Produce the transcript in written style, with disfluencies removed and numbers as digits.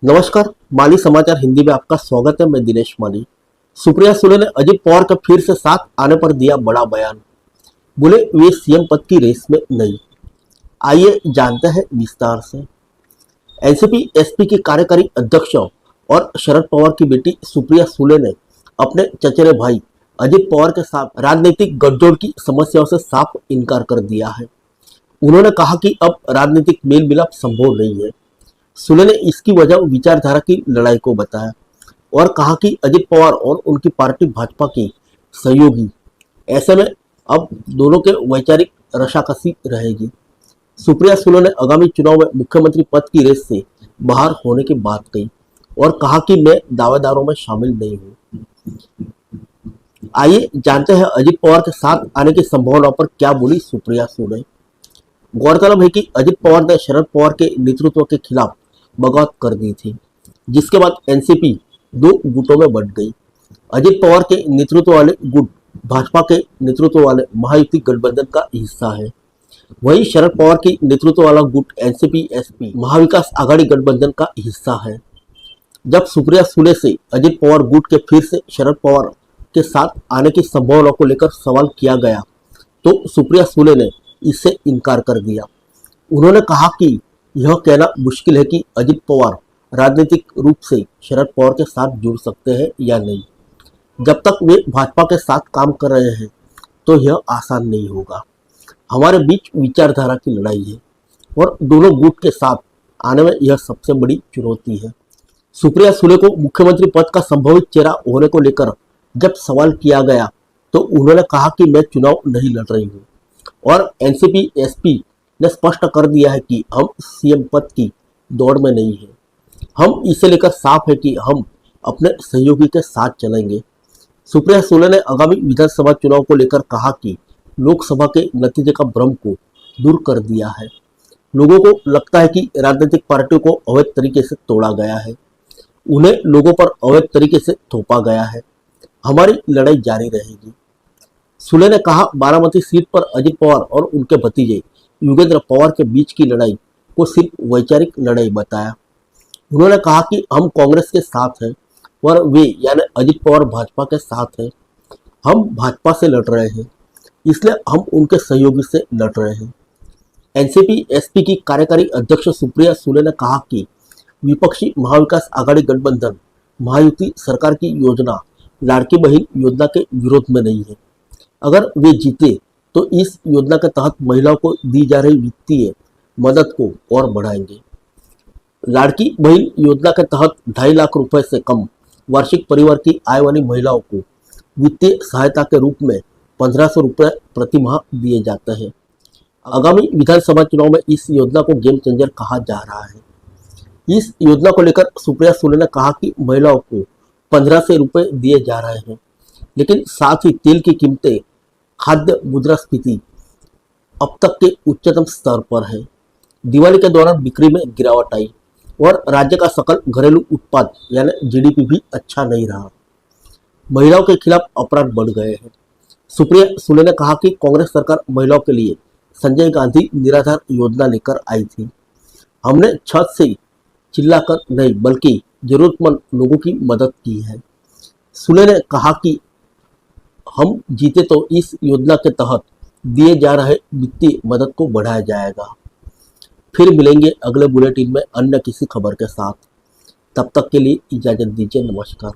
नमस्कार। माली समाचार हिंदी में आपका स्वागत है। मैं दिनेश माली। सुप्रिया सुले ने अजित पवार का फिर से साथ आने पर दिया बड़ा बयान। बोले वे सीएम पद की रेस में नहीं। आइए जानते हैं विस्तार से। एनसीपी एसपी की कार्यकारी अध्यक्ष और शरद पवार की बेटी सुप्रिया सुले ने अपने चचेरे भाई अजित पवार के साथ राजनीतिक गठजोड़ की समस्याओं से साफ इनकार कर दिया है। उन्होंने कहा कि अब राजनीतिक मेल मिलाप संभव नहीं है। सुले ने इसकी वजह विचारधारा की लड़ाई को बताया और कहा कि अजित पवार और उनकी पार्टी भाजपा की सहयोगी, ऐसे में अब दोनों के वैचारिक रशाकसी रहेगी। सुप्रिया सुले ने आगामी चुनाव में मुख्यमंत्री पद की रेस से बाहर होने की बात कही और कहा कि मैं दावेदारों में शामिल नहीं हूं। आइए जानते हैं अजित पवार के साथ आने की संभावना पर क्या बोली सुप्रिया सुले। गौरतलब है कि अजित पवार ने शरद पवार के नेतृत्व के खिलाफ बगावत कर दी थी, जिसके बाद एनसीपी दो गुटों में बंट गई। अजित पवार के नेतृत्व वाले गुट भाजपा के नेतृत्व वाले महायुति गठबंधन का हिस्सा है। वहीं शरद पवार की नेतृत्व वाला गुट एनसीपी एसपी महाविकास आघाड़ी गठबंधन का हिस्सा है। जब सुप्रिया सुले से अजित पवार गुट के फिर से शरद पवार के साथ आने की संभावना को लेकर सवाल किया गया तो सुप्रिया सुले ने इससे इनकार कर दिया। उन्होंने कहा कि यह कहना मुश्किल है कि अजित पवार राजनीतिक रूप से शरद पवार के साथ जुड़ सकते हैं या नहीं। जब तक वे भाजपा के साथ काम कर रहे हैं तो यह आसान नहीं होगा। हमारे बीच विचारधारा की लड़ाई है और दोनों गुट के साथ आने में यह सबसे बड़ी चुनौती है। सुप्रिया सुले को मुख्यमंत्री पद का संभावित चेहरा होने को लेकर जब सवाल किया गया तो उन्होंने कहा कि मैं चुनाव नहीं लड़ रही हूँ और एनसीपी एसपी ने स्पष्ट कर दिया है कि हम सीएम पद की दौड़ में नहीं है। हम इसे लेकर साफ है कि हम अपने सहयोगी के साथ चलेंगे। सुप्रिया सुले ने आगामी विधानसभा चुनाव को लेकर कहा कि लोकसभा के नतीजे का भ्रम को दूर कर दिया है। लोगों को लगता है कि राजनीतिक पार्टियों को अवैध तरीके से तोड़ा गया है, उन्हें लोगों पर अवैध तरीके से थोपा गया है। हमारी लड़ाई जारी रहेगी। सुले ने कहा, बारामती सीट पर अजित पवार और उनके भतीजे योगेंद्र पवार के बीच की लड़ाई को सिर्फ वैचारिक लड़ाई बताया। उन्होंने कहा कि हम कांग्रेस के साथ हैं और वे यानी अजित पवार भाजपा के साथ हैं। हम भाजपा से लड़ रहे हैं, इसलिए हम उनके सहयोगी से लड़ रहे हैं। एनसीपी एसपी की कार्यकारी अध्यक्ष सुप्रिया सुले ने कहा कि विपक्षी महाविकास आघाड़ी गठबंधन महायुति सरकार की योजना लाड़की बहन योजना के विरोध में नहीं है। अगर वे जीते तो इस योजना के तहत महिलाओं को दी जा रही वित्तीय मदद को और बढ़ाएंगे। लाड़की बहन योजना के तहत 2.5 लाख रुपए से कम वार्षिक परिवार की आय वाली महिलाओं को वित्तीय सहायता के रूप में 1500 रुपये प्रति माह दिए जाते हैं। आगामी विधानसभा चुनाव में इस योजना को गेम चेंजर कहा जा रहा है। इस योजना को लेकर सुप्रिया सुले ने कहा कि महिलाओं को 1500 रुपये दिए जा रहे हैं, लेकिन साथ ही तेल की कीमतें, खाद्य मुद्रास्फीति अब तक के उच्चतम स्तर पर है। दिवाली के दौरान बिक्री में गिरावट आई और राज्य का सकल घरेलू उत्पाद यानी जीडीपी भी अच्छा नहीं रहा। महिलाओं के खिलाफ अपराध बढ़ गए हैं। सुप्रिया सुले ने कहा कि कांग्रेस सरकार महिलाओं के लिए संजय गांधी निराधार योजना लेकर आई थी। हमने छत से चिल्लाकर नहीं बल्कि जरूरतमंद लोगों की मदद की है। सुले ने कहा कि हम जीते तो इस योजना के तहत दिए जा रहे वित्तीय मदद को बढ़ाया जाएगा। फिर मिलेंगे अगले बुलेटिन में अन्य किसी खबर के साथ। तब तक के लिए इजाजत दीजिए। नमस्कार।